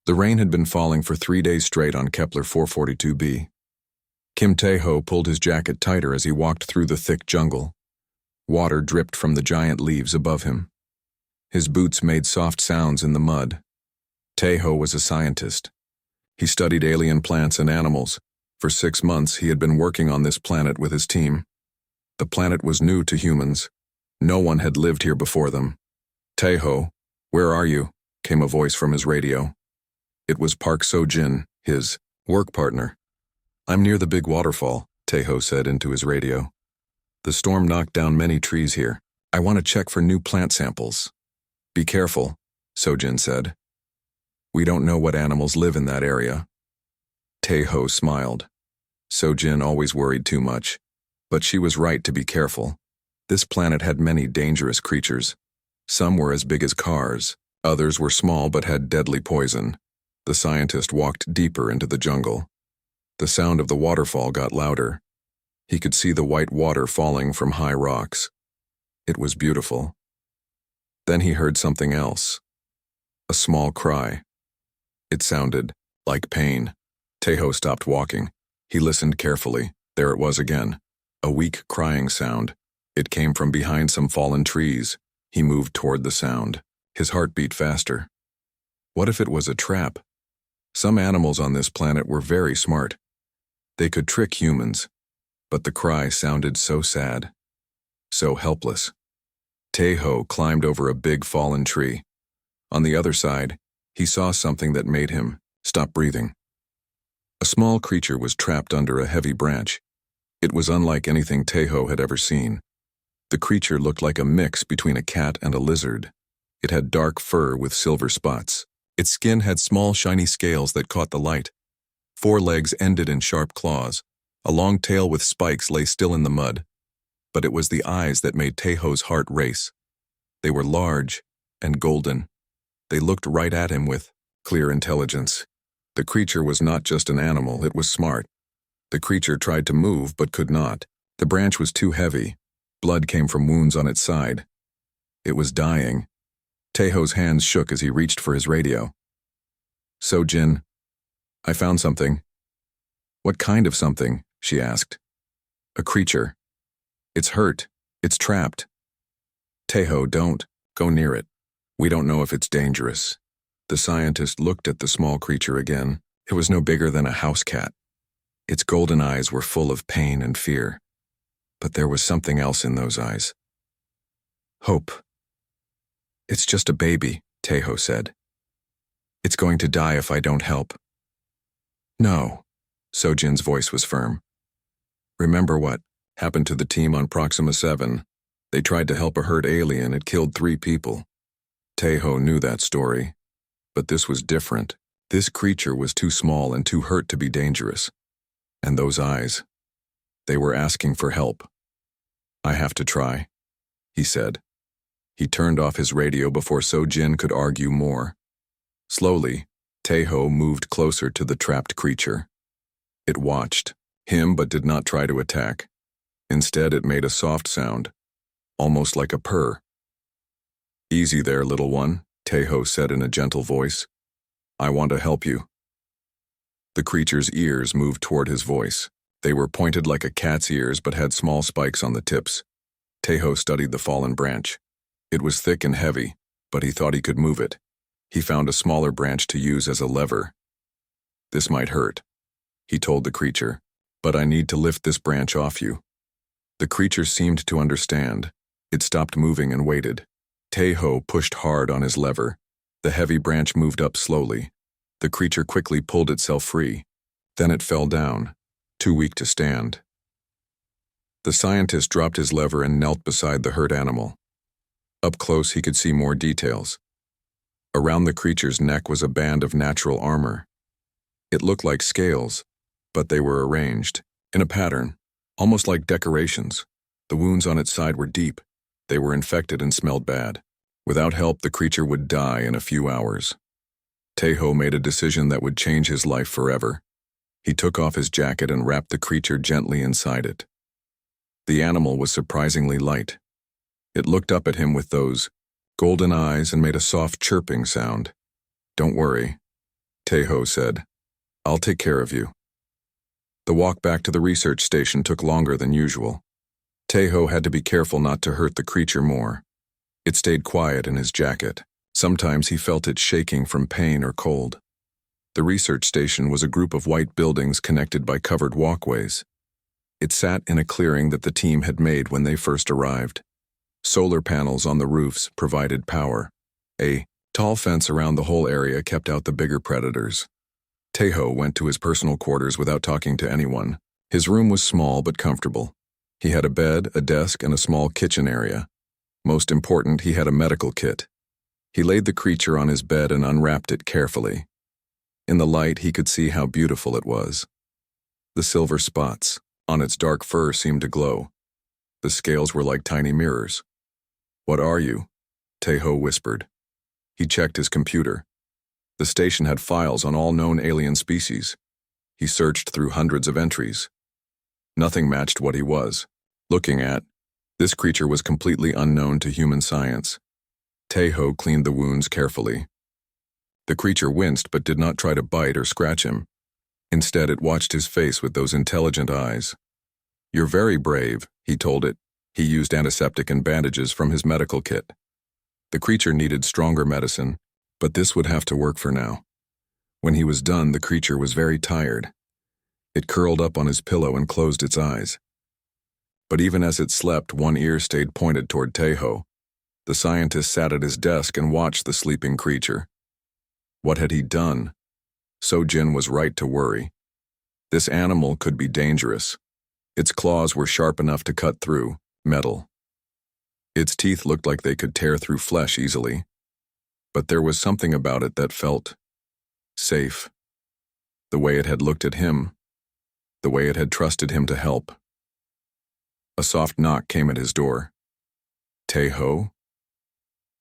The rain had been falling for 3 days straight on Kepler 442b. Kim Tae-ho pulled his jacket tighter as he walked through the thick jungle. Water dripped from the giant leaves above him. His boots made soft sounds in the mud. Tae-ho was a scientist. He studied alien plants and animals. For 6 months, he had been working on this planet with his team. The planet was new to humans. No one had lived here before them. "Tae-ho, where are you?" came a voice from his radio. It was Park So-jin, his work partner. "I'm near the big waterfall," Tae-ho said into his radio. "The storm knocked down many trees here. I want to check for new plant samples." "Be careful," So-jin said. "We don't know what animals live in that area." Tae-ho smiled. So-jin always worried too much. But she was right to be careful. This planet had many dangerous creatures. Some were as big as cars. Others were small but had deadly poison. The scientist walked deeper into the jungle. The sound of the waterfall got louder. He could see the white water falling from high rocks. It was beautiful. Then he heard something else. A small cry. It sounded like pain. Tae-ho stopped walking. He listened carefully. There it was again. A weak crying sound. It came from behind some fallen trees. He moved toward the sound. His heart beat faster. What if it was a trap? Some animals on this planet were very smart. They could trick humans. But the cry sounded so sad. So helpless. Tae-ho climbed over a big fallen tree. On the other side, he saw something that made him stop breathing. A small creature was trapped under a heavy branch. It was unlike anything Tae-ho had ever seen. The creature looked like a mix between a cat and a lizard. It had dark fur with silver spots. Its skin had small shiny scales that caught the light. 4 legs ended in sharp claws. A long tail with spikes lay still in the mud. But it was the eyes that made Tae-ho's heart race. They were large and golden. They looked right at him with clear intelligence. The creature was not just an animal, it was smart. The creature tried to move but could not. The branch was too heavy. Blood came from wounds on its side. It was dying. Tae-ho's hands shook as he reached for his radio. "So-jin, I found something." "What kind of something?" she asked. "A creature. It's hurt. It's trapped." "Tae-ho, don't go near it. We don't know if it's dangerous." The scientist looked at the small creature again. It was no bigger than a house cat. Its golden eyes were full of pain and fear. But there was something else in those eyes. Hope. "It's just a baby," Tae-ho said. "It's going to die if I don't help." "No," So-jin's voice was firm. "Remember what happened to the team on Proxima 7? They tried to help a hurt alien. It killed 3 people. Tae-ho knew that story. But this was different. This creature was too small and too hurt to be dangerous. And those eyes, they were asking for help. "I have to try," he said. He turned off his radio before So-jin could argue more. Slowly, Tae-ho moved closer to the trapped creature. It watched him but did not try to attack. Instead, it made a soft sound, almost like a purr. "Easy there, little one," Tae-ho said in a gentle voice. "I want to help you." The creature's ears moved toward his voice. They were pointed like a cat's ears but had small spikes on the tips. Tae-ho studied the fallen branch. It was thick and heavy, but he thought he could move it. He found a smaller branch to use as a lever. "This might hurt," he told the creature, "but I need to lift this branch off you." The creature seemed to understand. It stopped moving and waited. Tae-ho pushed hard on his lever. The heavy branch moved up slowly. The creature quickly pulled itself free. Then it fell down, too weak to stand. The scientist dropped his lever and knelt beside the hurt animal. Up close, he could see more details. Around the creature's neck was a band of natural armor. It looked like scales, but they were arranged in a pattern, almost like decorations. The wounds on its side were deep. They were infected and smelled bad. Without help, the creature would die in a few hours. Tae-ho made a decision that would change his life forever. He took off his jacket and wrapped the creature gently inside it. The animal was surprisingly light. It looked up at him with those golden eyes and made a soft chirping sound. "Don't worry," Taeho said. I'll take care of you. The walk back to the research station took longer than usual. Taeho had to be careful not to hurt the creature more. It stayed quiet in his jacket. Sometimes he felt it shaking from pain or cold. The research station was a group of white buildings connected by covered walkways. It sat in a clearing that the team had made when they first arrived. Solar panels on the roofs provided power. A tall fence around the whole area kept out the bigger predators. Taeho went to his personal quarters without talking to anyone. His room was small but comfortable. He had a bed, a desk, and a small kitchen area. Most important, he had a medical kit. He laid the creature on his bed and unwrapped it carefully. In the light, he could see how beautiful it was. The silver spots on its dark fur seemed to glow. The scales were like tiny mirrors. "What are you?" Taeho whispered. He checked his computer. The station had files on all known alien species. He searched through hundreds of entries. Nothing matched what he was looking at. This creature was completely unknown to human science. Taeho cleaned the wounds carefully. The creature winced but did not try to bite or scratch him. Instead, it watched his face with those intelligent eyes. "You're very brave," he told it. He used antiseptic and bandages from his medical kit. The creature needed stronger medicine, but this would have to work for now. When he was done, the creature was very tired. It curled up on his pillow and closed its eyes. But even as it slept, one ear stayed pointed toward Taeho. The scientist sat at his desk and watched the sleeping creature. What had he done? Sojin was right to worry. This animal could be dangerous. Its claws were sharp enough to cut through metal. Its teeth looked like they could tear through flesh easily. But there was something about it that felt safe. The way it had looked at him, the way it had trusted him to help. A soft knock came at his door. "Taeho?"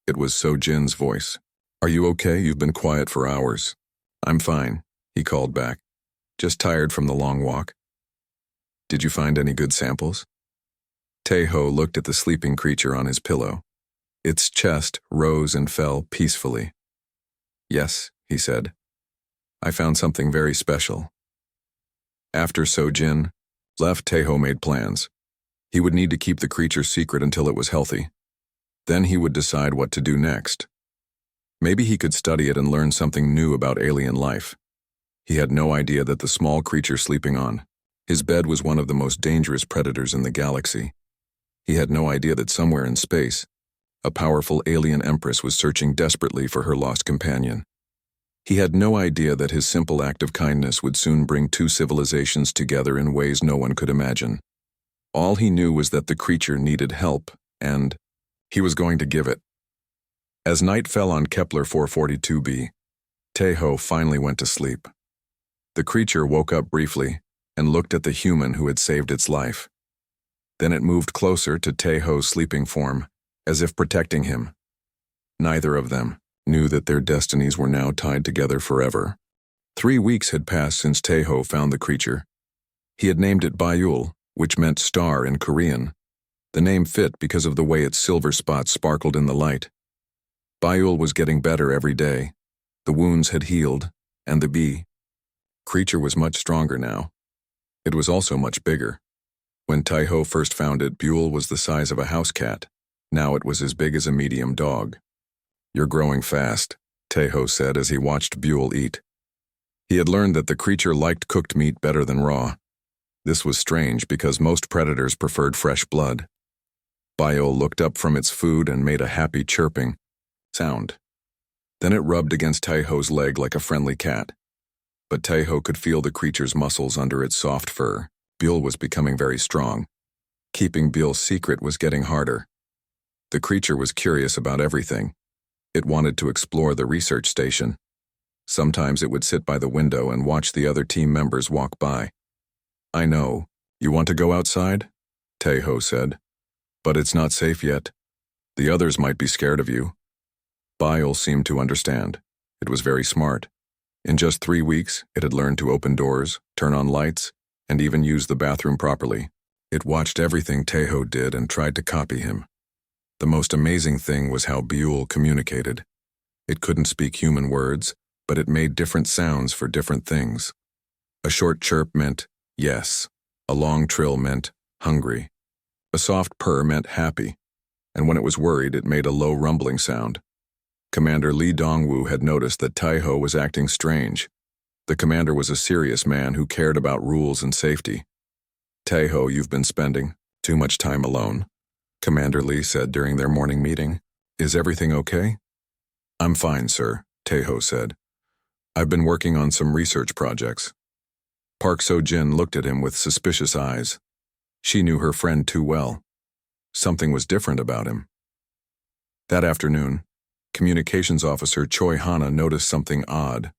It was Sojin's voice. "Are you okay? You've been quiet for hours." "I'm fine," he called back. "Just tired from the long walk." "Did you find any good samples?" Taeho looked at the sleeping creature on his pillow. Its chest rose and fell peacefully. "Yes," he said. "I found something very special." After Sojin left, Taeho made plans. He would need to keep the creature secret until it was healthy. Then he would decide what to do next. Maybe he could study it and learn something new about alien life. He had no idea that the small creature sleeping on his bed was one of the most dangerous predators in the galaxy. He had no idea that somewhere in space, a powerful alien Empress was searching desperately for her lost companion. He had no idea that his simple act of kindness would soon bring two civilizations together in ways no one could imagine. All he knew was that the creature needed help, and he was going to give it. As night fell on Kepler 442b, Taeho finally went to sleep. The creature woke up briefly and looked at the human who had saved its life. Then it moved closer to Taeho's sleeping form, as if protecting him. Neither of them knew that their destinies were now tied together forever. 3 weeks had passed since Taeho found the creature. He had named it Bayul, which meant star in Korean. The name fit because of the way its silver spots sparkled in the light. Bayul was getting better every day. The wounds had healed, and the creature was much stronger now. It was also much bigger. When Taeho first found it, Bayul was the size of a house cat. Now it was as big as a medium dog. "You're growing fast," Taeho said as he watched Bayul eat. He had learned that the creature liked cooked meat better than raw. This was strange because most predators preferred fresh blood. Bayul looked up from its food and made a happy chirping sound. Then it rubbed against Taeho's leg like a friendly cat. But Taeho could feel the creature's muscles under its soft fur. Bayul was becoming very strong. Keeping Bayul's secret was getting harder. The creature was curious about everything. It wanted to explore the research station. Sometimes it would sit by the window and watch the other team members walk by. "I know. You want to go outside?" Taeho said. "But it's not safe yet. The others might be scared of you." Bayul seemed to understand. It was very smart. In just 3 weeks, it had learned to open doors, turn on lights, and even use the bathroom properly. It watched everything Taeho did and tried to copy him. The most amazing thing was how Bayul communicated. It couldn't speak human words, but it made different sounds for different things. A short chirp meant yes. A long trill meant hungry. A soft purr meant happy, and when it was worried, it made a low rumbling sound. Commander Li Dongwu had noticed that Tai-Ho was acting strange. The commander was a serious man who cared about rules and safety. Tai-Ho, you've been spending too much time alone, Commander Li said during their morning meeting. Is everything okay? I'm fine, sir, Tai-Ho said. I've been working on some research projects. Park So-jin looked at him with suspicious eyes. She knew her friend too well. Something was different about him. That afternoon, Communications Officer Choi Hana noticed something odd.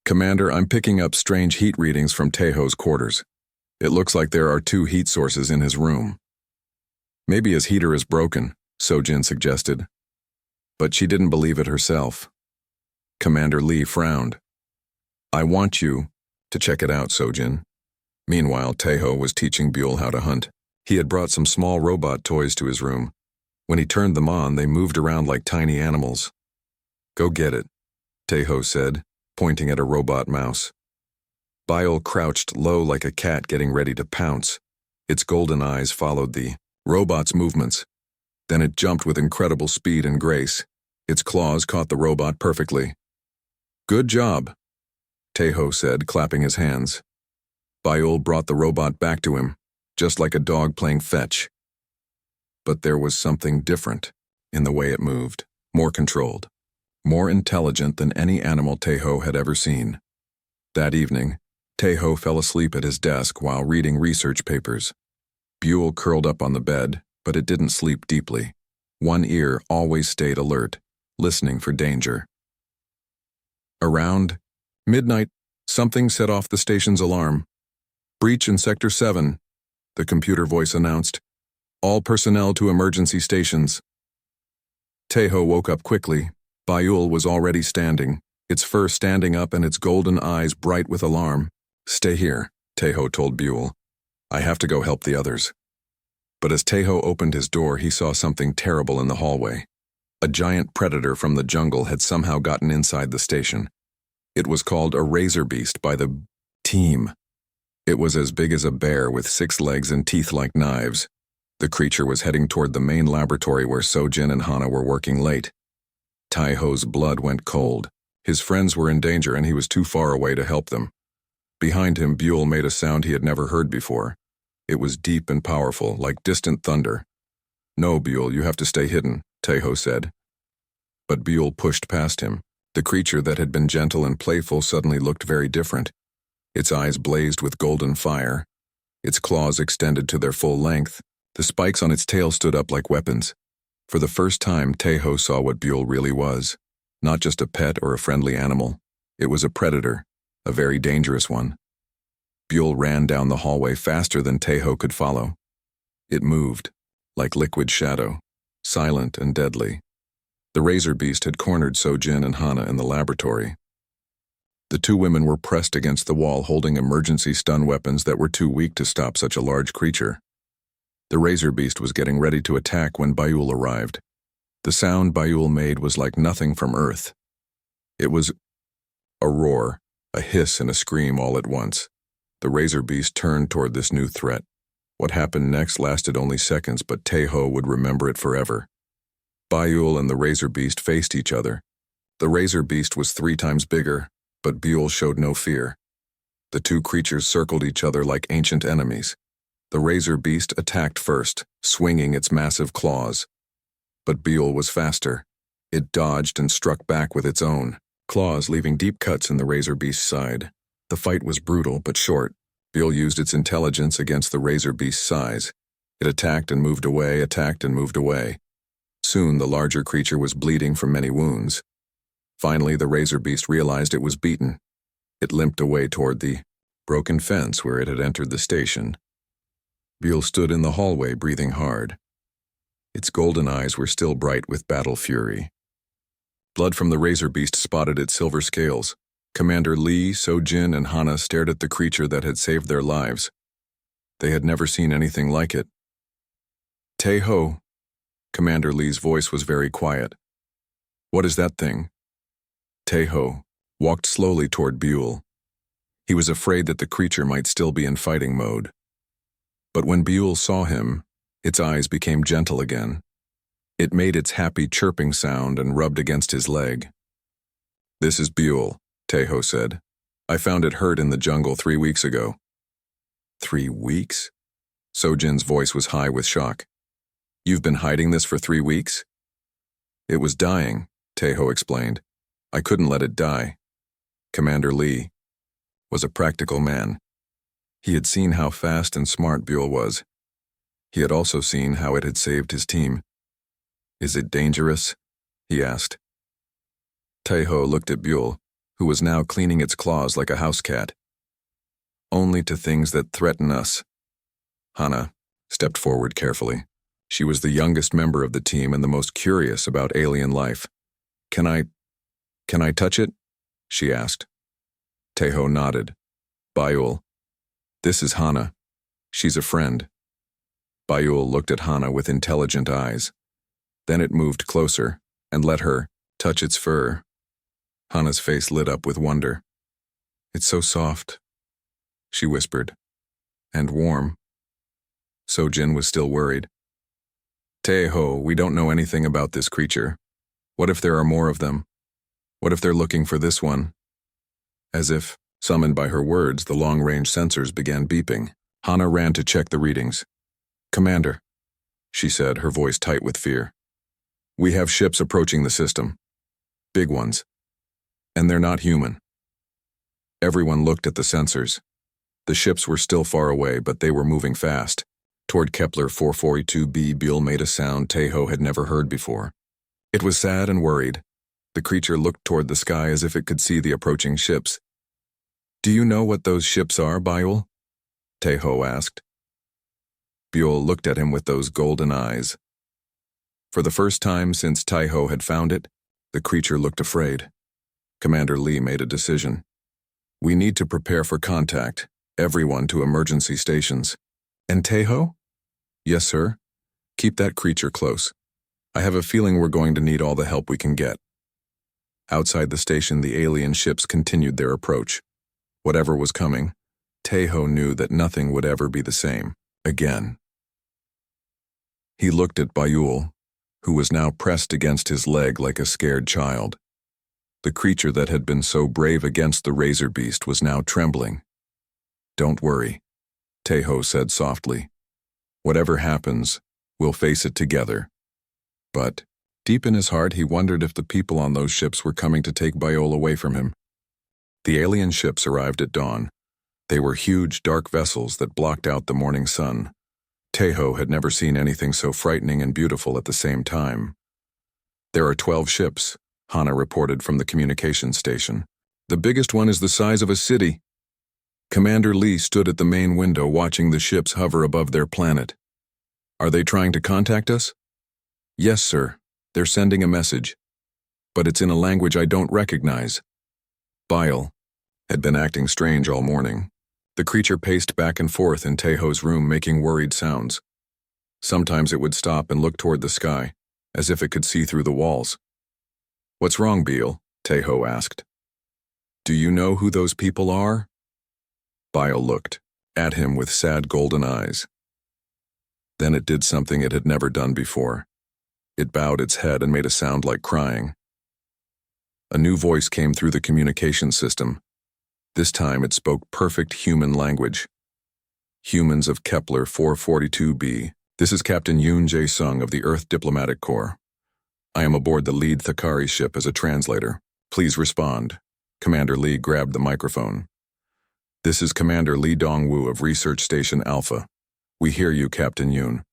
Commander, I'm picking up strange heat readings from Tai-Ho's quarters. It looks like there are 2 heat sources in his room. Maybe his heater is broken, So-jin suggested. But she didn't believe it herself. Commander Lee frowned. I want you to check it out, So-jin. Meanwhile, Tai-Ho was teaching Buell how to hunt. He had brought some small robot toys to his room. When he turned them on, they moved around like tiny animals. Go get it, Tai-Ho said, pointing at a robot mouse. Buell crouched low like a cat getting ready to pounce. Its golden eyes followed the robot's movements. Then it jumped with incredible speed and grace. Its claws caught the robot perfectly. Good job, Tai-Ho said, clapping his hands. Buell brought the robot back to him, just like a dog playing fetch. But there was something different in the way it moved, more controlled, more intelligent than any animal Tai-Ho had ever seen. That evening, Tai-Ho fell asleep at his desk while reading research papers. Buell curled up on the bed, but it didn't sleep deeply. One ear always stayed alert, listening for danger. Around midnight, something set off the station's alarm. Breach in Sector 7, the computer voice announced. All personnel to emergency stations. Tai-Ho woke up quickly. Buell was already standing, its fur standing up and its golden eyes bright with alarm. Stay here, Tai-Ho told Buell. I have to go help the others. But as Tai-Ho opened his door, he saw something terrible in the hallway. A giant predator from the jungle had somehow gotten inside the station. It was called a razor beast by the team. It was as big as a bear with 6 legs and teeth like knives. The creature was heading toward the main laboratory where So-jin and Hana were working late. Tai-Ho's blood went cold. His friends were in danger and he was too far away to help them. Behind him, Buell made a sound he had never heard before. It was deep and powerful, like distant thunder. No, Buell, you have to stay hidden, Tai-Ho said. But Buell pushed past him. The creature that had been gentle and playful suddenly looked very different. Its eyes blazed with golden fire. Its claws extended to their full length. The spikes on its tail stood up like weapons. For the first time, Tai-Ho saw what Buell really was. Not just a pet or a friendly animal. It was a predator, a very dangerous one. Buell ran down the hallway faster than Tai-Ho could follow. It moved, like liquid shadow, silent and deadly. The razor beast had cornered So-jin and Hana in the laboratory. The 2 women were pressed against the wall holding emergency stun weapons that were too weak to stop such a large creature. The razor beast was getting ready to attack when Buell arrived. The sound Buell made was like nothing from Earth. It was a roar, a hiss and a scream all at once. The razor beast turned toward this new threat. What happened next lasted only seconds, but Tai-Ho would remember it forever. Buell and the razor beast faced each other. The razor beast was 3 times bigger, but Buell showed no fear. The 2 creatures circled each other like ancient enemies. The razor beast attacked first, swinging its massive claws. But Buell was faster. It dodged and struck back with its own claws, leaving deep cuts in the razor beast's side. The fight was brutal but short. Buell used its intelligence against the razor beast's size. It attacked and moved away, attacked and moved away. Soon the larger creature was bleeding from many wounds. Finally, the razor beast realized it was beaten. It limped away toward the broken fence where it had entered the station. Buell stood in the hallway, breathing hard. Its golden eyes were still bright with battle fury. Blood from the razor beast spotted its silver scales. Commander Lee, So-jin, and Hana stared at the creature that had saved their lives. They had never seen anything like it. Tai-Ho. Commander Lee's voice was very quiet. What is that thing? Tai-Ho. walked slowly toward Buell. He was afraid that the creature might still be in fighting mode. But when Buell saw him, its eyes became gentle again. It made its happy chirping sound and rubbed against his leg. "This is Buell," Tejo said. "I found it hurt in the jungle 3 weeks ago." 3 weeks? Sojin's voice was high with shock. "You've been hiding this for 3 weeks?" "It was dying," Tejo explained. "I couldn't let it die." Commander Lee was a practical man. He had seen how fast and smart Buell was. He had also seen how it had saved his team. "Is it dangerous?" he asked. Tejo looked at Buell, who was now cleaning its claws like a house cat. "Only to things that threaten us." Hana stepped forward carefully. She was the youngest member of the team and the most curious about alien life. Can I touch it?" she asked. Tejo nodded. "Bayul, this is Hana. She's a friend." Bayul looked at Hana with intelligent eyes. Then it moved closer and let her touch its fur. Hana's face lit up with wonder. "It's so soft," she whispered, "and warm." Sojin was still worried. "Tejo, we don't know anything about this creature. What if there are more of them? What if they're looking for this one?" As if summoned by her words, the long-range sensors began beeping. Hana ran to check the readings. "Commander," she said, her voice tight with fear. "We have ships approaching the system. Big ones. And they're not human." Everyone looked at the sensors. The ships were still far away, but they were moving fast. Toward Kepler 442b, Buell made a sound Tejo had never heard before. It was sad and worried. The creature looked toward the sky as if it could see the approaching ships. "Do you know what those ships are, Bayul?" Tejo asked. Buell looked at him with those golden eyes. For the first time since Tejo had found it, the creature looked afraid. Commander Lee made a decision. "We need to prepare for contact. Everyone to emergency stations." "And Tejo?" "Yes, sir. Keep that creature close. I have a feeling we're going to need all the help we can get." Outside the station, the alien ships continued their approach. Whatever was coming, Tejo knew that nothing would ever be the same again. He looked at Bayul, who was now pressed against his leg like a scared child. The creature that had been so brave against the razor beast was now trembling. "Don't worry," Tejo said softly. "Whatever happens, we'll face it together." But deep in his heart, he wondered if the people on those ships were coming to take Bayul away from him. The alien ships arrived at dawn. They were huge, dark vessels that blocked out the morning sun. Tejo had never seen anything so frightening and beautiful at the same time. "There are 12 ships," Hana reported from the communications station. "The biggest one is the size of a city." Commander Lee stood at the main window watching the ships hover above their planet. "Are they trying to contact us?" "Yes, sir. They're sending a message. But it's in a language I don't recognize." Bayul had been acting strange all morning. The creature paced back and forth in Tejo's room, making worried sounds. Sometimes it would stop and look toward the sky, as if it could see through the walls. "What's wrong, Beale?" Tejo asked. "Do you know who those people are?" Bayul looked at him with sad golden eyes. Then it did something it had never done before. It bowed its head and made a sound like crying. A new voice came through the communication system. This time it spoke perfect human language. "Humans of Kepler 442b, this is Captain Yoon Jae-sung of the Earth Diplomatic Corps. I am aboard the lead Thakari ship as a translator. Please respond." Commander Lee grabbed the microphone. "This is Commander Lee Dong-woo of Research Station Alpha. We hear you, Captain Yoon."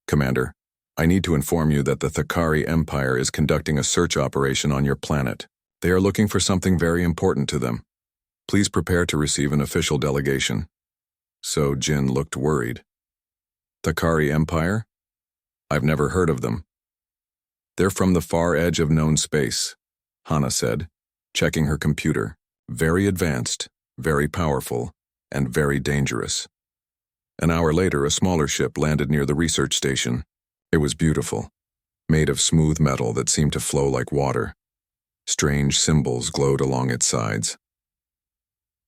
"Commander, I need to inform you that the Thakari Empire is conducting a search operation on your planet. They are looking for something very important to them. Please prepare to receive an official delegation." So Jin looked worried. "Thakari Empire? I've never heard of them." "They're from the far edge of known space," Hana said, checking her computer. "Very advanced, very powerful, and very dangerous." An hour later, a smaller ship landed near the research station. It was beautiful, made of smooth metal that seemed to flow like water. Strange symbols glowed along its sides.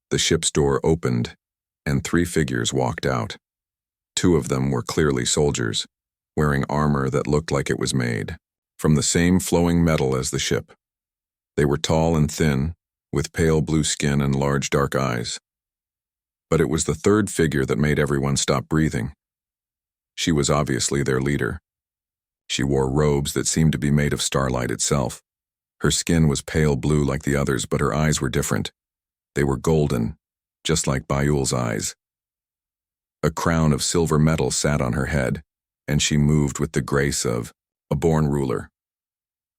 The ship's door opened, and 3 figures walked out. 2 of them were clearly soldiers, wearing armor that looked like it was made from the same flowing metal as the ship. They were tall and thin, with pale blue skin and large dark eyes. But it was the 3rd figure that made everyone stop breathing. She was obviously their leader. She wore robes that seemed to be made of starlight itself. Her skin was pale blue like the others, but her eyes were different. They were golden, just like Bayul's eyes. A crown of silver metal sat on her head, and she moved with the grace of a born ruler.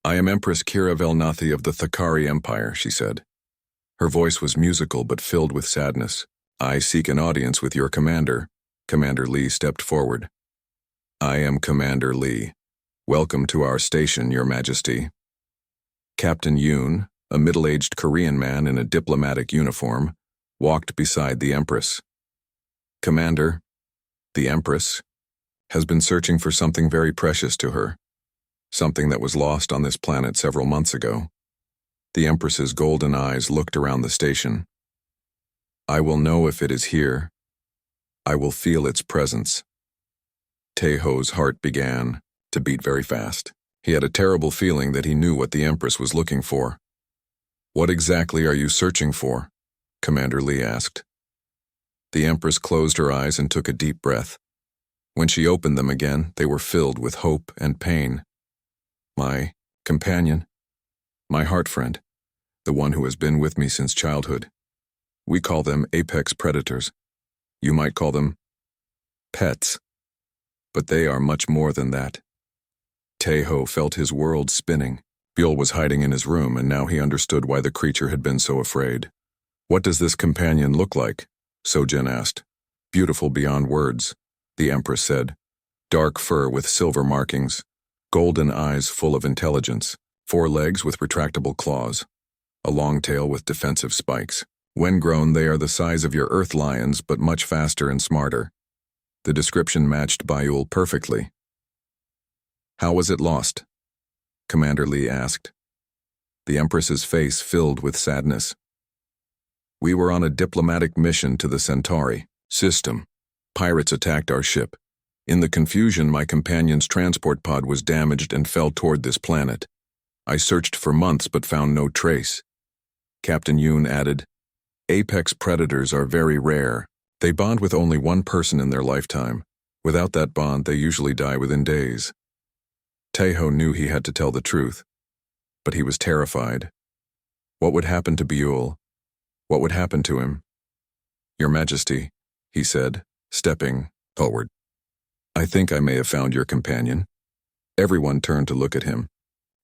"I am Empress Kira Velnathi of the Thakari Empire," she said. Her voice was musical but filled with sadness. "I seek an audience with your commander." Commander Lee stepped forward. "I am Commander Lee. Welcome to our station, Your Majesty." Captain Yoon, a middle-aged Korean man in a diplomatic uniform, walked beside the Empress. "Commander, the Empress has been searching for something very precious to her, something that was lost on this planet several months ago." The Empress's golden eyes looked around the station. "I will know if it is here. I will feel its presence." Taeho's heart began to beat very fast. He had a terrible feeling that he knew what the Empress was looking for. "What exactly are you searching for?" Commander Lee asked. The Empress closed her eyes and took a deep breath. When she opened them again, they were filled with hope and pain. "My companion, my heart friend, the one who has been with me since childhood. We call them apex predators. You might call them pets. But they are much more than that." Taeho felt his world spinning. Byul was hiding in his room, and now he understood why the creature had been so afraid. "What does this companion look like?" Sojin asked. "Beautiful beyond words," the Empress said. "Dark fur with silver markings, golden eyes full of intelligence, 4 legs with retractable claws, a long tail with defensive spikes. When grown, they are the size of your earth lions, but much faster and smarter." The description matched Bayul perfectly. "How was it lost?" Commander Lee asked. The Empress's face filled with sadness. "We were on a diplomatic mission to the Centauri system. Pirates attacked our ship. In the confusion, my companion's transport pod was damaged and fell toward this planet. I searched for months but found no trace." Captain Yoon added, "Apex predators are very rare. They bond with only one person in their lifetime. Without that bond, they usually die within days." Taeho knew he had to tell the truth, but he was terrified. What would happen to Byul? What would happen to him? "Your Majesty," he said, stepping forward. "I think I may have found your companion." Everyone turned to look at him.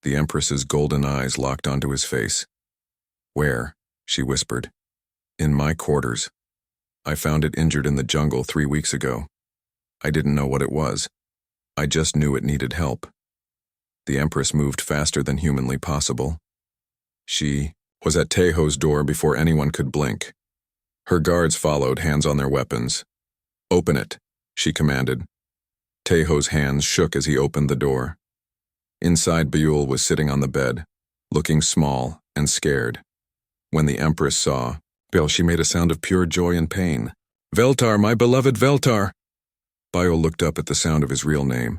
The Empress's golden eyes locked onto his face. "Where?" she whispered. "In my quarters. I found it injured in the jungle 3 weeks ago. I didn't know what it was. I just knew it needed help." The Empress moved faster than humanly possible. She was at Taeho's door before anyone could blink. Her guards followed, hands on their weapons. "Open it," she commanded. Taeho's hands shook as he opened the door. Inside, Byul was sitting on the bed, looking small and scared. When the Empress saw Byul, she made a sound of pure joy and pain. "Veltar, my beloved Veltar!" Byul looked up at the sound of his real name.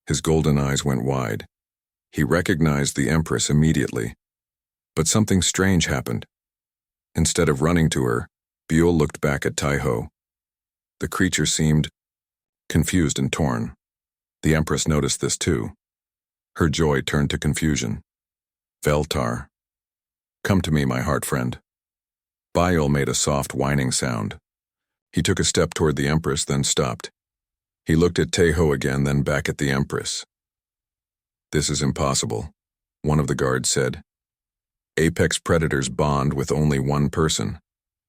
His golden eyes went wide. He recognized the Empress immediately. But something strange happened. Instead of running to her, Byul looked back at Taeho. The creature seemed confused and torn. The Empress noticed this too. Her joy turned to confusion. "Veltar, come to me, my heart friend." Byul made a soft whining sound. He took a step toward the Empress, then stopped. He looked at Taeho again, then back at the Empress. "This is impossible," one of the guards said. "Apex predators bond with only one person.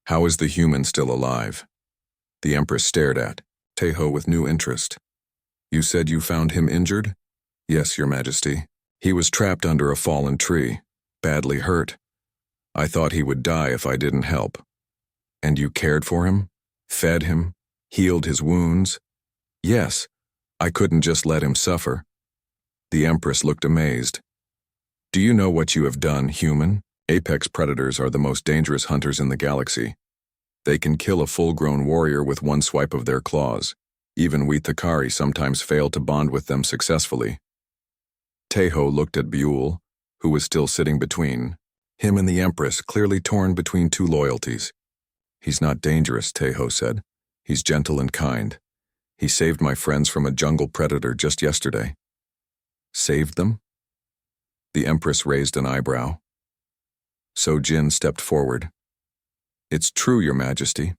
How is the human still alive?" The Empress stared at Taeho with new interest. "You said you found him injured?" "Yes, Your Majesty. He was trapped under a fallen tree, badly hurt. I thought he would die if I didn't help." "And you cared for him? Fed him? Healed his wounds?" "Yes. I couldn't just let him suffer." The Empress looked amazed. Do you know what you have done, human? Apex predators are the most dangerous hunters in the galaxy. They can kill a full-grown warrior with one swipe of their claws. Even we Thakari sometimes fail to bond with them successfully. Teho looked at Buell, who was still sitting between him and the Empress, clearly torn between two loyalties. He's not dangerous, Teho said. He's gentle and kind. He saved my friends from a jungle predator just yesterday. Saved them? The Empress raised an eyebrow. So Jin stepped forward. It's true, Your Majesty.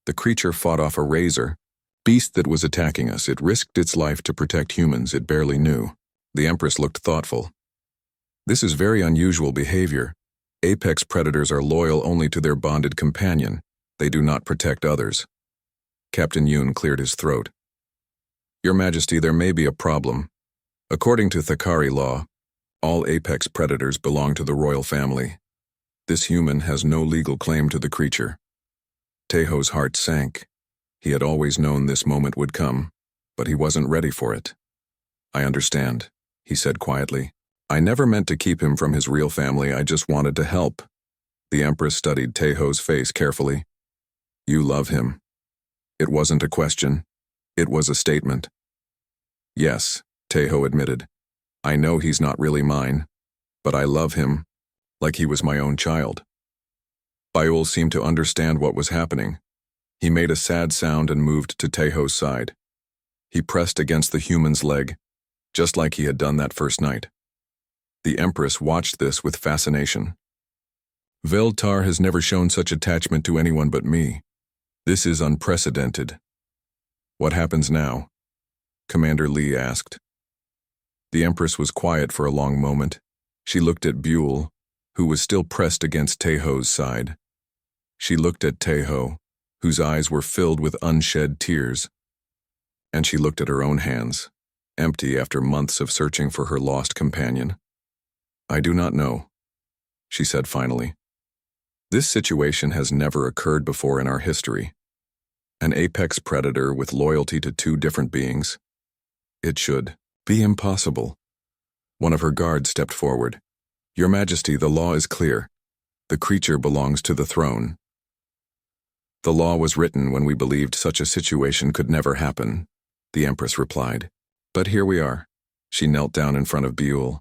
The creature fought off a razor beast that was attacking us. It risked its life to protect humans it barely knew. The Empress looked thoughtful. This is very unusual behavior. Apex predators are loyal only to their bonded companion. They do not protect others. Captain Yoon cleared his throat. Your Majesty, there may be a problem. According to Thakari law, all apex predators belong to the royal family. This human has no legal claim to the creature. Teho's heart sank. He had always known this moment would come, but he wasn't ready for it. I understand, he said quietly. I never meant to keep him from his real family, I just wanted to help. The Empress studied Teho's face carefully. You love him. It wasn't a question. It was a statement. Yes, Teho admitted. I know he's not really mine, but I love him, like he was my own child. Buell seemed to understand what was happening. He made a sad sound and moved to Teho's side. He pressed against the human's leg, just like he had done that first night. The Empress watched this with fascination. Veltar has never shown such attachment to anyone but me. This is unprecedented. What happens now? Commander Lee asked. The Empress was quiet for a long moment. She looked at Buell, who was still pressed against Teho's side. She looked at Teho, whose eyes were filled with unshed tears. And she looked at her own hands, empty after months of searching for her lost companion. I do not know, she said finally. This situation has never occurred before in our history. An apex predator with loyalty to two different beings. It should be impossible. One of her guards stepped forward. Your Majesty, the law is clear. The creature belongs to the throne. The law was written when we believed such a situation could never happen, the Empress replied. But here we are. She knelt down in front of Buell.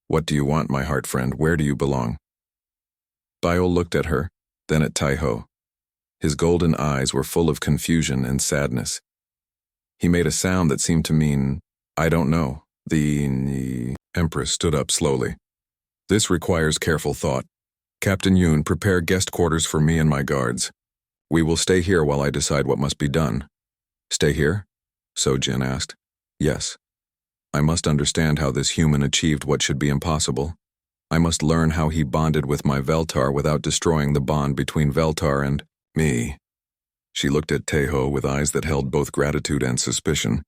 What do you want, my heart friend? Where do you belong? Buell looked at her, then at Teho. His golden eyes were full of confusion and sadness. He made a sound that seemed to mean, I don't know. The Empress stood up slowly. This requires careful thought. Captain Yoon, prepare guest quarters for me and my guards. We will stay here while I decide what must be done. Stay here? So Jin asked. Yes. I must understand how this human achieved what should be impossible. I must learn how he bonded with my Veltar without destroying the bond between Veltar and me. She looked at Teho with eyes that held both gratitude and suspicion.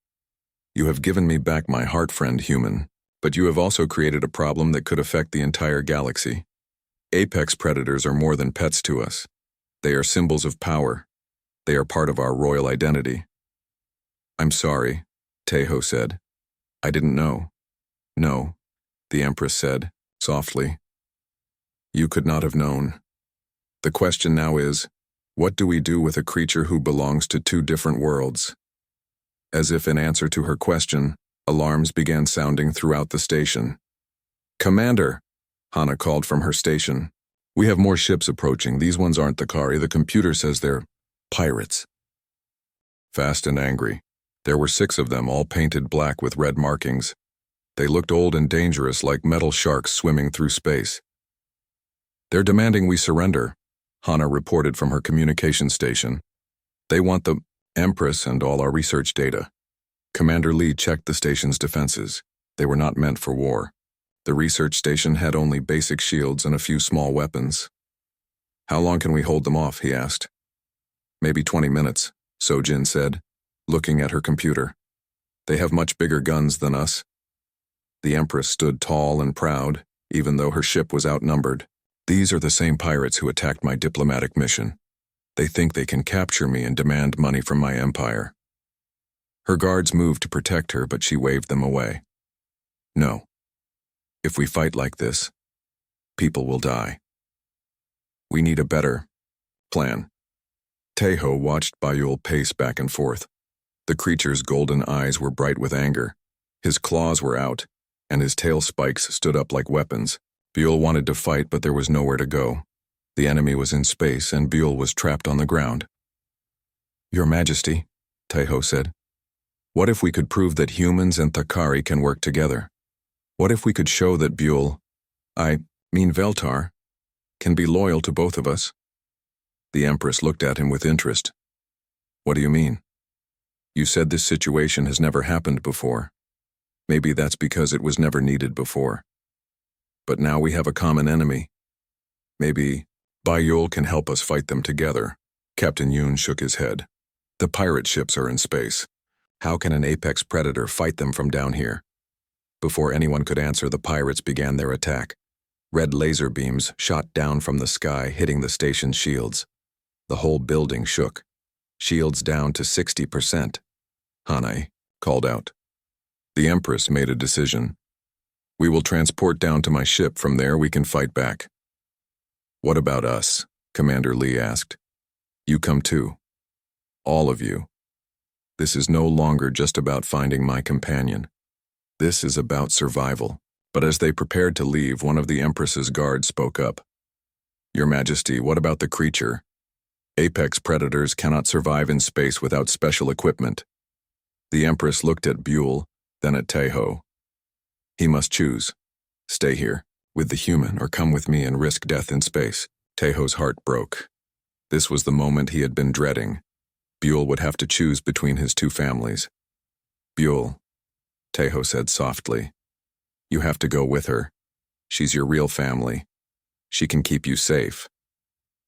You have given me back my heart friend, human, but you have also created a problem that could affect the entire galaxy. Apex predators are more than pets to us. They are symbols of power. They are part of our royal identity. I'm sorry, Teho said. I didn't know. No, the Empress said, softly. You could not have known. The question now is, what do we do with a creature who belongs to two different worlds? As if in answer to her question, alarms began sounding throughout the station. Commander, Hana called from her station. We have more ships approaching. These ones aren't Thakari. The computer says they're pirates. Fast and angry. There were 6 of them, all painted black with red markings. They looked old and dangerous, like metal sharks swimming through space. They're demanding we surrender, Hana reported from her communication station. They want the Empress and all our research data. Commander Lee checked the station's defenses. They were not meant for war. The research station had only basic shields and a few small weapons. How long can we hold them off, he asked. Maybe 20 minutes, Sojin said, looking at her computer. They have much bigger guns than us. The Empress stood tall and proud, even though her ship was outnumbered. These are the same pirates who attacked my diplomatic mission. They think they can capture me and demand money from my empire. Her guards moved to protect her, but she waved them away. No. If we fight like this, people will die. We need a better plan. Taeho watched Bayul pace back and forth. The creature's golden eyes were bright with anger. His claws were out, and his tail spikes stood up like weapons. Bayul wanted to fight, but there was nowhere to go. The enemy was in space, and Bayul was trapped on the ground. Your Majesty, Taeho said, what if we could prove that humans and Thakari can work together? What if we could show that Veltar, can be loyal to both of us? The Empress looked at him with interest. What do you mean? You said this situation has never happened before. Maybe that's because it was never needed before. But now we have a common enemy. Maybe Bayul can help us fight them together. Captain Yoon shook his head. The pirate ships are in space. How can an apex predator fight them from down here? Before anyone could answer, the pirates began their attack. Red laser beams shot down from the sky, hitting the station's shields. The whole building shook. Shields down to 60%. Hanae called out. The Empress made a decision. We will transport down to my ship. From there we can fight back. What about us? Commander Lee asked. You come too. All of you. This is no longer just about finding my companion. This is about survival. But as they prepared to leave, one of the Empress's guards spoke up. Your Majesty, what about the creature? Apex predators cannot survive in space without special equipment. The Empress looked at Bayul, then at Taeho. He must choose. Stay here, with the human, or come with me and risk death in space. Taeho's heart broke. This was the moment he had been dreading. Bayul would have to choose between his two families. Bayul, Taeho said softly. You have to go with her. She's your real family. She can keep you safe.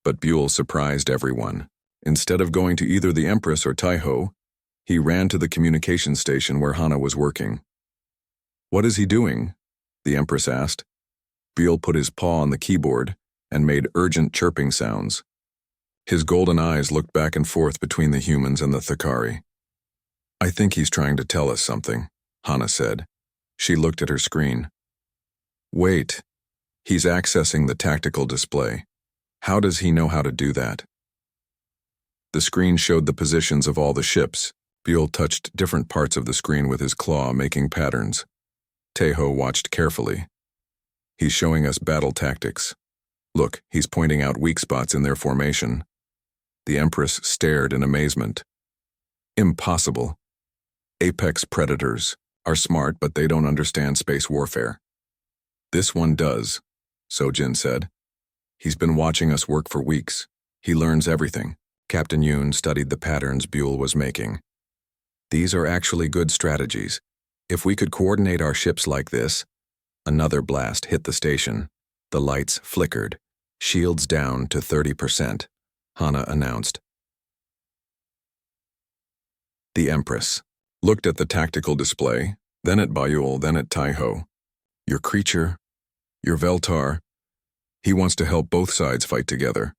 But Bayul surprised everyone. Instead of going to either the Empress or Taeho, he ran to the communication station where Hana was working. What is he doing? The Empress asked. Bayul put his paw on the keyboard and made urgent chirping sounds. His golden eyes looked back and forth between the humans and the Thakari. I think he's trying to tell us something, Hana said. She looked at her screen. Wait, he's accessing the tactical display. How does he know how to do that? The screen showed the positions of all the ships. Bayul touched different parts of the screen with his claw, making patterns. Taeho watched carefully. He's showing us battle tactics. Look, he's pointing out weak spots in their formation. The Empress stared in amazement. Impossible. Apex predators are smart, but they don't understand space warfare. This one does, Sojin said. He's been watching us work for weeks. He learns everything. Captain Yoon studied the patterns Bayul was making. These are actually good strategies. If we could coordinate our ships like this. Another blast hit the station. The lights flickered. Shields down to 30%, Hana announced. The Empress looked at the tactical display, then at Bayul, then at Taeho. Your creature, your Veltar, he wants to help both sides fight together.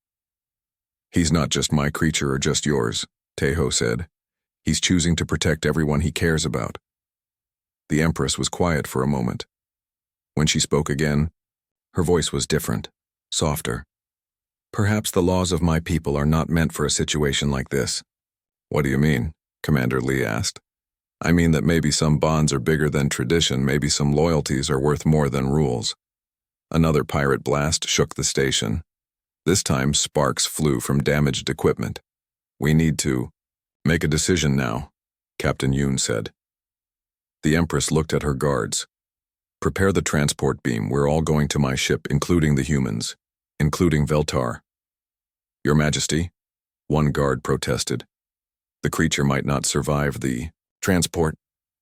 He's not just my creature or just yours, Taeho said. He's choosing to protect everyone he cares about. The Empress was quiet for a moment. When she spoke again, her voice was different, softer. Perhaps the laws of my people are not meant for a situation like this. What do you mean? Commander Lee asked. I mean that maybe some bonds are bigger than tradition, maybe some loyalties are worth more than rules. Another pirate blast shook the station. This time, sparks flew from damaged equipment. We need to make a decision now, Captain Yoon said. The Empress looked at her guards. Prepare the transport beam. We're all going to my ship, including the humans, including Veltar. Your Majesty, one guard protested. The creature might not survive the transport.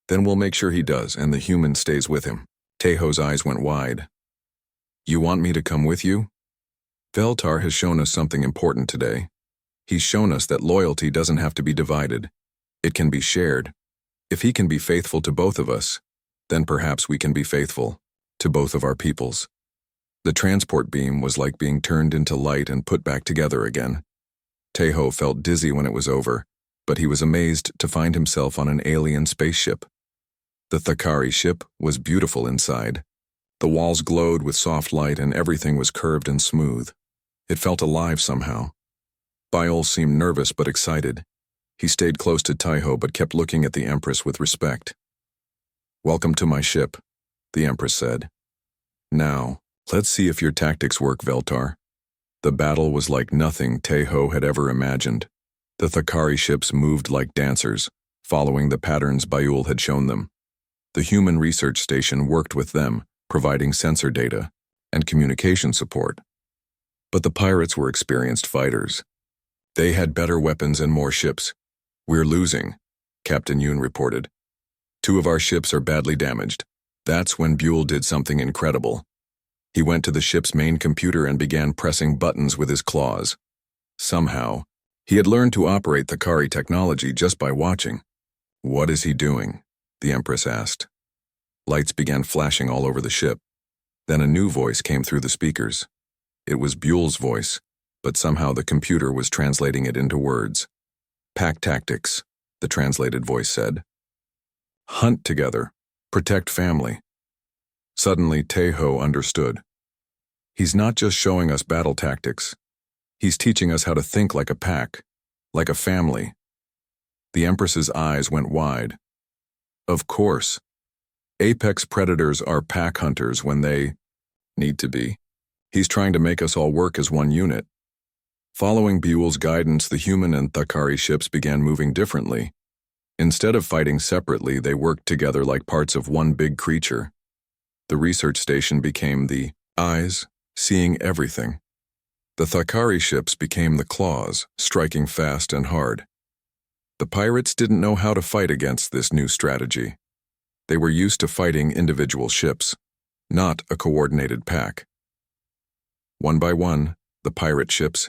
Then we'll make sure he does, and the human stays with him. Taeho's eyes went wide. You want me to come with you? Veltar has shown us something important today. He's shown us that loyalty doesn't have to be divided. It can be shared. If he can be faithful to both of us, then perhaps we can be faithful to both of our peoples. The transport beam was like being turned into light and put back together again. Taeho felt dizzy when it was over, but he was amazed to find himself on an alien spaceship. The Thakari ship was beautiful inside. The walls glowed with soft light and everything was curved and smooth. It felt alive somehow. Biol seemed nervous but excited. He stayed close to Taiho but kept looking at the Empress with respect. "Welcome to my ship," the Empress said. "Now, let's see if your tactics work, Veltar." The battle was like nothing Taiho had ever imagined. The Thakari ships moved like dancers, following the patterns Biol had shown them. The human research station worked with them, providing sensor data and communication support. But the pirates were experienced fighters. They had better weapons and more ships. "We're losing," Captain Yoon reported. "2 of our ships are badly damaged." That's when Buell did something incredible. He went to the ship's main computer and began pressing buttons with his claws. Somehow, he had learned to operate Thakari technology just by watching. "What is he doing?" the Empress asked. Lights began flashing all over the ship. Then a new voice came through the speakers. It was Buell's voice, but somehow the computer was translating it into words. "Pack tactics," the translated voice said. "Hunt together. Protect family." Suddenly, Taiho understood. He's not just showing us battle tactics. He's teaching us how to think like a pack, like a family. The Empress's eyes went wide. Of course. Apex predators are pack hunters when they need to be. He's trying to make us all work as one unit. Following Buell's guidance, the human and Thakari ships began moving differently. Instead of fighting separately, they worked together like parts of one big creature. The research station became the eyes, seeing everything. The Thakari ships became the claws, striking fast and hard. The pirates didn't know how to fight against this new strategy. They were used to fighting individual ships, not a coordinated pack. One by one, the pirate ships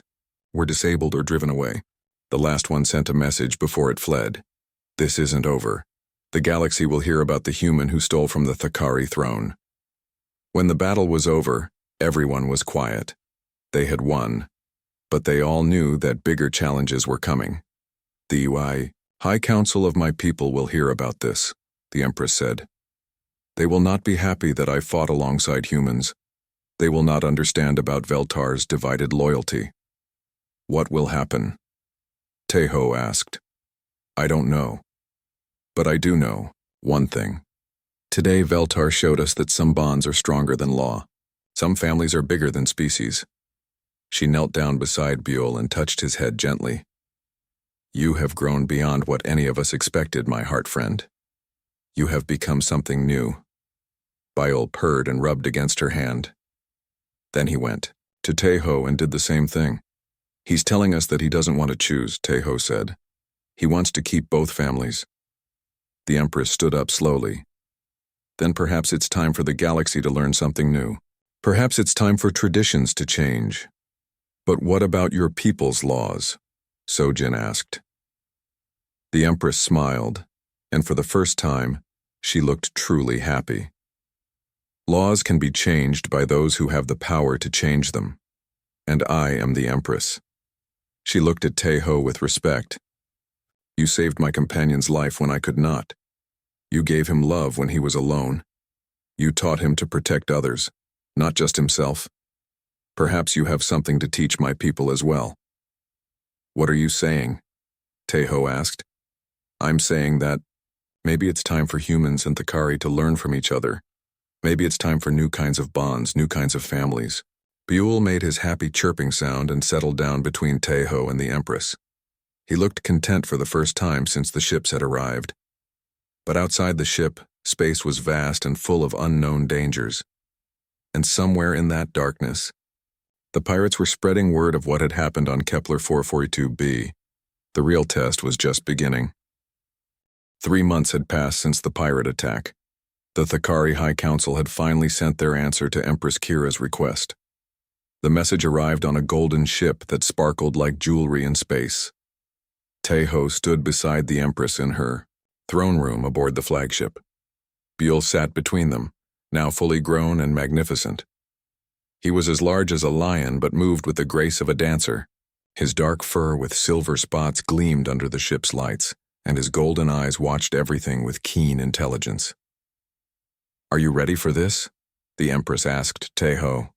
were disabled or driven away. The last one sent a message before it fled. "This isn't over. The galaxy will hear about the human who stole from the Thakari throne." When the battle was over, everyone was quiet. They had won, but they all knew that bigger challenges were coming. "The High Council of my people will hear about this," the Empress said. "They will not be happy that I fought alongside humans. They will not understand about Veltar's divided loyalty." "What will happen?" Taiho asked. "I don't know. But I do know one thing. Today Veltar showed us that some bonds are stronger than law. Some families are bigger than species." She knelt down beside Buell and touched his head gently. "You have grown beyond what any of us expected, my heart friend. You have become something new." Biol purred and rubbed against her hand. Then he went to Taiho and did the same thing. "He's telling us that he doesn't want to choose," Taiho said. "He wants to keep both families." The Empress stood up slowly. "Then perhaps it's time for the galaxy to learn something new. Perhaps it's time for traditions to change." "But what about your people's laws?" Sojin asked. The Empress smiled, and for the first time, she looked truly happy. "Laws can be changed by those who have the power to change them. And I am the Empress." She looked at Taiho with respect. "You saved my companion's life when I could not. You gave him love when he was alone. You taught him to protect others, not just himself. Perhaps you have something to teach my people as well." "What are you saying?" Taiho asked. "I'm saying that maybe it's time for humans and Thakari to learn from each other. Maybe it's time for new kinds of bonds, new kinds of families." Buell made his happy chirping sound and settled down between Taiho and the Empress. He looked content for the first time since the ships had arrived. But outside the ship, space was vast and full of unknown dangers. And somewhere in that darkness, the pirates were spreading word of what had happened on Kepler 442b. The real test was just beginning. 3 months had passed since the pirate attack. The Thakari High Council had finally sent their answer to Empress Kira's request. The message arrived on a golden ship that sparkled like jewelry in space. Taiho stood beside the Empress in her throne room aboard the flagship. Buell sat between them, now fully grown and magnificent. He was as large as a lion but moved with the grace of a dancer. His dark fur with silver spots gleamed under the ship's lights, and his golden eyes watched everything with keen intelligence. "Are you ready for this?" the Empress asked Taeho.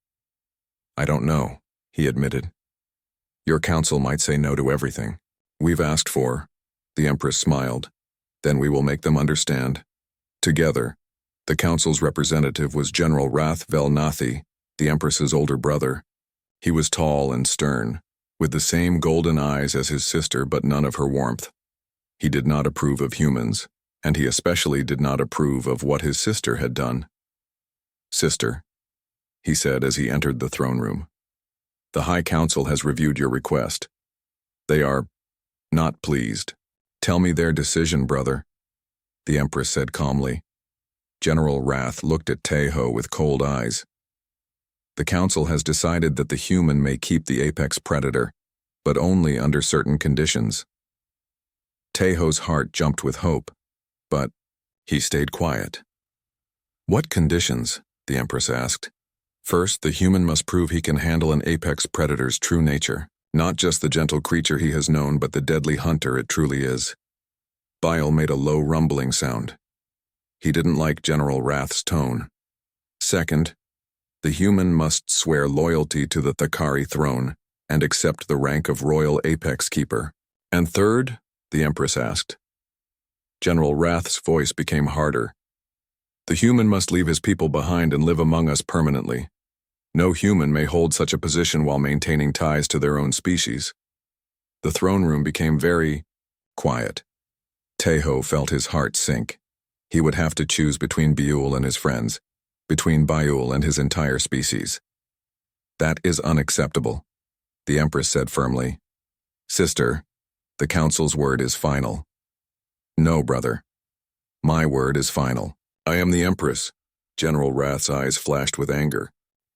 I don't know, he admitted. Your council might say no to everything. We've asked for, the Empress smiled. Then we will make them understand. Together, the council's representative was General Rath Velnathi, the Empress's older brother. He was tall and stern, with the same golden eyes as his sister but none of her warmth. He did not approve of humans, and he especially did not approve of what his sister had done. Sister, he said as he entered the throne room. The High Council has reviewed your request. They are not pleased. Tell me their decision, brother, the Empress said calmly. General Rath looked at Taeho with cold eyes. The council has decided that the human may keep the apex predator, but only under certain conditions. Taeho's heart jumped with hope, but he stayed quiet. What conditions? The Empress asked. First, the human must prove he can handle an apex predator's true nature, not just the gentle creature he has known but the deadly hunter it truly is. Bile made a low rumbling sound. He didn't like General Rath's tone. Second, the human must swear loyalty to the Thakari throne and accept the rank of Royal Apex Keeper. And third, the Empress asked. General Rath's voice became harder. The human must leave his people behind and live among us permanently. No human may hold such a position while maintaining ties to their own species. The throne room became very quiet. Taeho felt his heart sink. He would have to choose between Beul and his friends, between Beul and his entire species. That is unacceptable, the Empress said firmly. Sister, the council's word is final. No, brother. My word is final. I am the Empress. General Rath's eyes flashed with anger.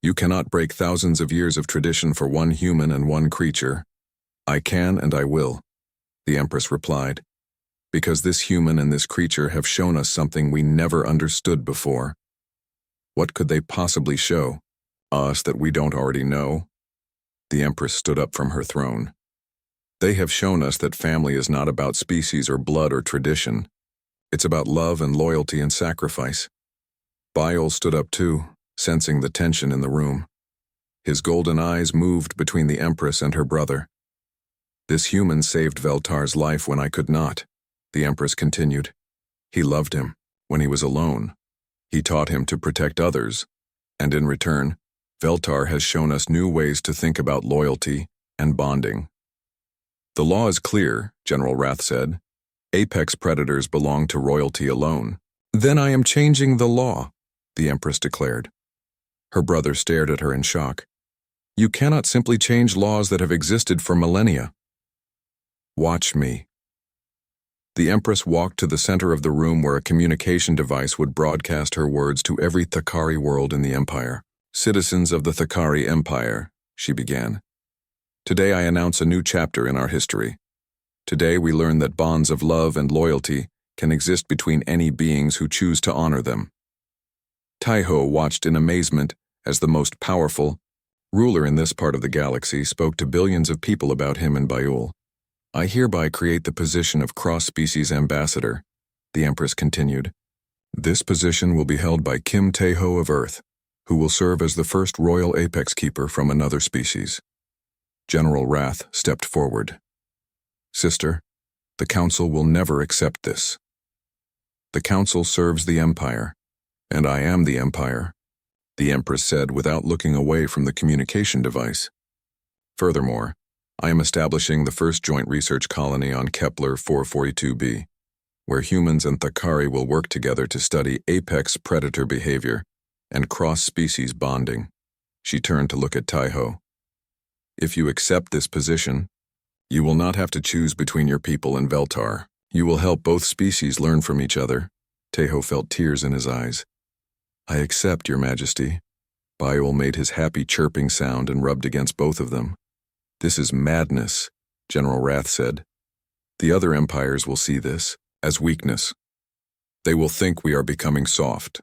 You cannot break thousands of years of tradition for one human and one creature. I can and I will, the Empress replied, because this human and this creature have shown us something we never understood before. What could they possibly show? Us that we don't already know? The Empress stood up from her throne. They have shown us that family is not about species or blood or tradition. It's about love and loyalty and sacrifice. Bile stood up too, sensing the tension in the room. His golden eyes moved between the Empress and her brother. This human saved Veltar's life when I could not, the Empress continued. He loved him when he was alone. He taught him to protect others, and in return, Veltar has shown us new ways to think about loyalty and bonding. The law is clear, General Rath said. Apex predators belong to royalty alone. Then I am changing the law, the Empress declared. Her brother stared at her in shock. You cannot simply change laws that have existed for millennia. Watch me. The Empress walked to the center of the room where a communication device would broadcast her words to every Thakari world in the Empire. Citizens of the Thakari Empire, she began. Today I announce a new chapter in our history. Today we learn that bonds of love and loyalty can exist between any beings who choose to honor them. Taeho watched in amazement as the most powerful ruler in this part of the galaxy spoke to billions of people about him and Beul. I hereby create the position of cross-species ambassador, the Empress continued. This position will be held by Kim Taeho of Earth, who will serve as the first royal apex keeper from another species. General Rath stepped forward. Sister, the Council will never accept this. The Council serves the Empire, and I am the Empire, the Empress said without looking away from the communication device. Furthermore, I am establishing the first joint research colony on Kepler 442b, where humans and Thakari will work together to study apex predator behavior and cross-species bonding. She turned to look at Taeho. If you accept this position, you will not have to choose between your people and Veltar. You will help both species learn from each other. Taeho felt tears in his eyes. I accept, Your Majesty. Beul made his happy chirping sound and rubbed against both of them. This is madness, General Rath said. The other empires will see this as weakness. They will think we are becoming soft.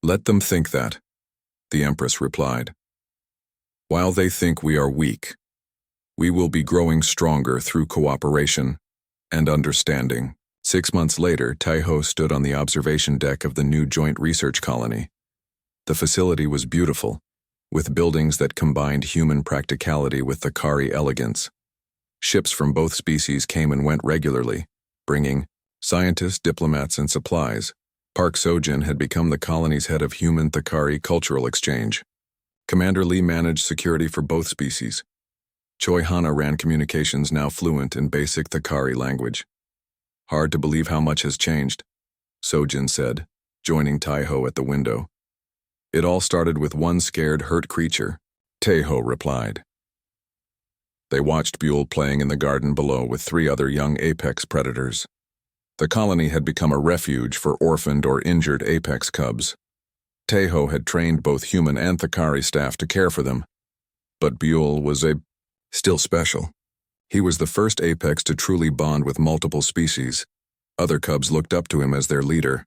Let them think that, the Empress replied. While they think we are weak, we will be growing stronger through cooperation and understanding. 6 months later, Taeho stood on the observation deck of the new joint research colony. The facility was beautiful, with buildings that combined human practicality with Thakari elegance. Ships from both species came and went regularly, bringing scientists, diplomats, and supplies. Park Sojin had become the colony's head of human Thakari cultural exchange. Commander Lee managed security for both species. Choi Hana ran communications, now fluent in basic Thakari language. Hard to believe how much has changed, Sojin said, joining Taiho at the window. It all started with one scared, hurt creature, Taiho replied. They watched Buell playing in the garden below with 3 other young apex predators. The colony had become a refuge for orphaned or injured apex cubs. Taiho had trained both human and Thakari staff to care for them, but Buell was still special. He was the first apex to truly bond with multiple species. Other cubs looked up to him as their leader.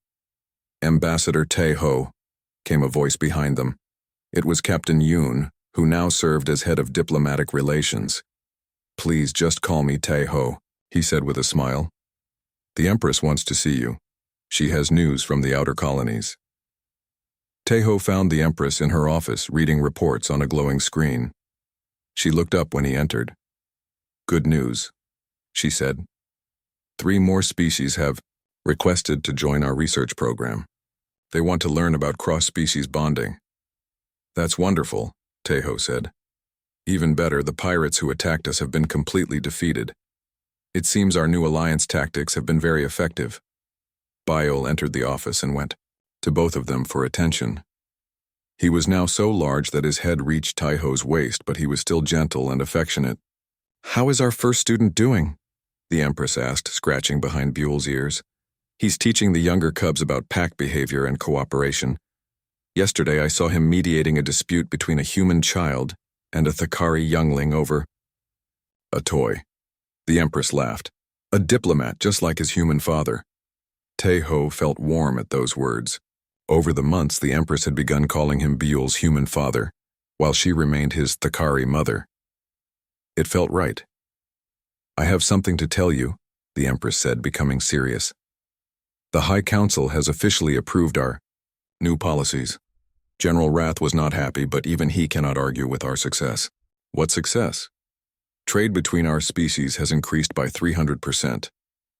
Ambassador Taiho, came a voice behind them. It was Captain Yoon, who now served as head of diplomatic relations. Please just call me Taiho, he said with a smile. The Empress wants to see you. She has news from the outer colonies. Taiho found the Empress in her office reading reports on a glowing screen. She looked up when he entered. Good news, she said. 3 more species have requested to join our research program. They want to learn about cross-species bonding. That's wonderful, Taiho said. Even better, the pirates who attacked us have been completely defeated. It seems our new alliance tactics have been very effective. Biol entered the office and went to both of them for attention. He was now so large that his head reached Taiho's waist, but he was still gentle and affectionate. How is our first student doing? The Empress asked, scratching behind Buell's ears. He's teaching the younger cubs about pack behavior and cooperation. Yesterday I saw him mediating a dispute between a human child and a Thakari youngling over a toy. The Empress laughed. A diplomat, just like his human father. Taiho felt warm at those words. Over the months, the Empress had begun calling him Buell's human father, while she remained his Thakari mother. It felt right. I have something to tell you, the Empress said, becoming serious. The High Council has officially approved our new policies. General Rath was not happy, but even he cannot argue with our success. What success? Trade between our species has increased by 300%.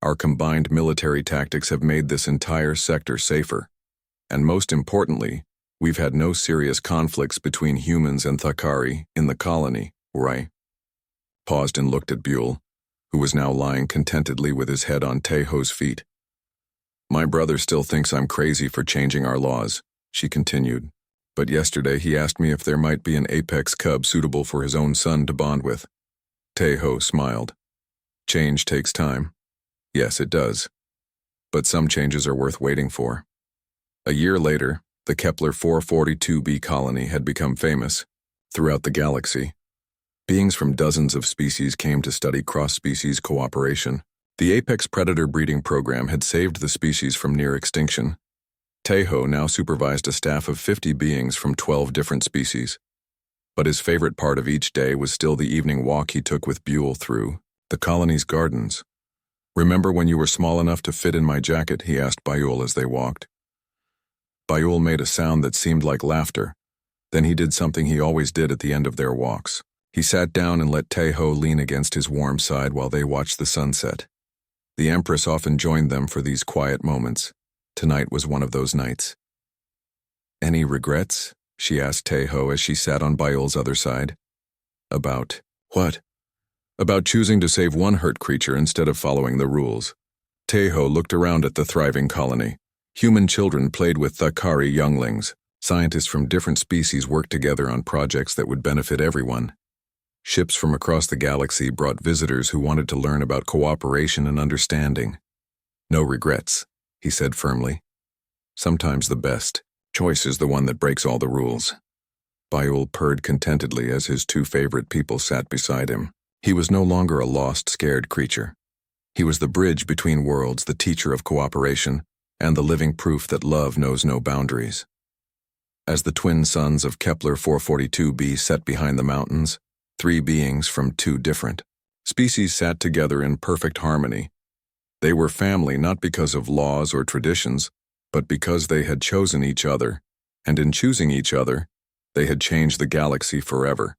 Our combined military tactics have made this entire sector safer. And most importantly, we've had no serious conflicts between humans and Thakari in the colony, right? Paused and looked at Buell, who was now lying contentedly with his head on Taiho's feet. My brother still thinks I'm crazy for changing our laws, she continued, but yesterday he asked me if there might be an apex cub suitable for his own son to bond with. Taiho smiled. Change takes time. Yes, it does. But some changes are worth waiting for. A year later, the Kepler 442b colony had become famous throughout the galaxy. Beings from dozens of species came to study cross-species cooperation. The apex predator breeding program had saved the species from near extinction. Taiho now supervised a staff of 50 beings from 12 different species. But his favorite part of each day was still the evening walk he took with Buell through the colony's gardens. Remember when you were small enough to fit in my jacket? He asked Buell as they walked. Buell made a sound that seemed like laughter. Then he did something he always did at the end of their walks. He sat down and let Taiho lean against his warm side while they watched the sunset. The Empress often joined them for these quiet moments. Tonight was one of those nights. Any regrets? She asked Taiho as she sat on Buell's other side. About what? About choosing to save one hurt creature instead of following the rules. Taiho looked around at the thriving colony. Human children played with Thakari younglings. Scientists from different species worked together on projects that would benefit everyone. Ships from across the galaxy brought visitors who wanted to learn about cooperation and understanding. No regrets, he said firmly. Sometimes the best choice is the one that breaks all the rules. Buell purred contentedly as his 2 favorite people sat beside him. He was no longer a lost, scared creature. He was the bridge between worlds, the teacher of cooperation, and the living proof that love knows no boundaries. As the twin suns of Kepler 442b set behind the mountains, 3 beings from 2 different species sat together in perfect harmony. They were family not because of laws or traditions, but because they had chosen each other and in choosing each other, they had changed the galaxy forever.